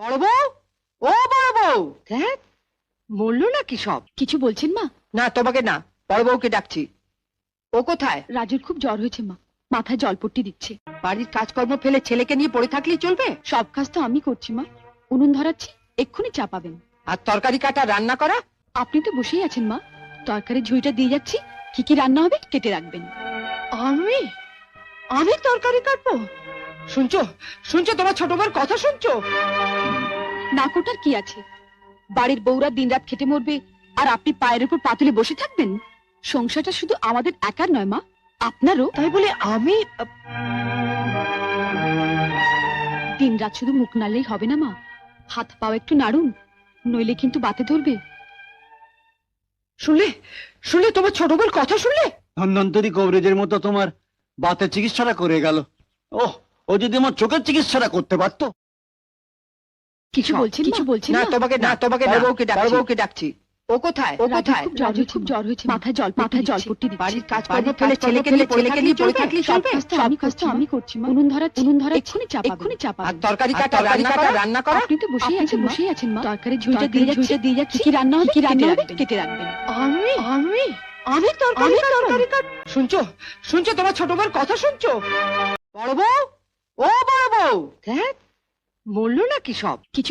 বড় বউ, ও বড় বউ, দেখ মরলো নাকি সব? কিছু বলছেন মা? না তোমাকে না, বড় বউকে ডাকছি। ও কোথায়? রাজুর খুব জ্বর হয়েছে মা, মাথায় জলপট্টি দিচ্ছে। বাড়ির কাজকর্ম ফেলে ছেলেকে নিয়ে পড়ে থাকলেই চলবে? সব কাজ তো আমি করছি মা, উনুন ধরাচ্ছি, এক্ষুনি চা পাবেন। আর তরকারি কাটা রান্না করা? আপনি তো বসেই আছেন মা, তরকারির ঝুড়িটা দিয়ে যাচ্ছি, কি কি রান্না হবে কেটে রাখবেন। আমি আমি তরকারি কাটবো? শুনছো শুনছো, তোমার ছোট বউর কথা শুনছো? না কোটার কি আছে, বাড়ির বউরা দিনরাত খেটে মরবে আর আপনি পায়ের উপর পা তুলে বসে থাকবেন? সংসারটা শুধু আমাদের একার নয় মা, আপনারও। তাই বলে আমি দিনরাত শুধু মুখ নাড়লেই হবে না মা, হাত পাও একটু নাড়ুন, নইলে কিন্তু বাতে ধরবে। শুনলে শুনলে, তোমার ছোট বউর কথা শুনলে? ধন্বন্তরী কবরেজের মতো তোমার বাতের চিকিৎসাটা করে গেল। ওহ, ও যদি আমার চোখের চিকিৎসাটা করতে পারতো। কিছু বলছেন কিছু বলছেন না, তোমাকে না, তোমাকে বড় বউকে ডাকছি। ও কোথায়? ও কোথায়? খুব জ্বর হয়েছে, মাথায় জলপট্টি দিচ্ছে। বাড়ির কাজকর্ম ফেলে ছেলেকে নিয়ে পড়ে থাকলেই সব চলবে? কাজ তো আমি করছি মা, উনুন ধরাচ্ছি, এক্ষুনি চা পাবেন। আর তরকারি কাটা রান্না করা? আপনি তো বসেই আছেন মা, তরকারি ঝুড়িটা দিয়ে যাচ্ছি, কি রান্না হবে কেটে রাখবেন। আমি তরকারি কাট? শুনছো শুনছো, তোমার ছোট বউর কথা শুনছো? বড় বউ, ও বড় বউ, দেখ মরলো নাকি সব? কিছু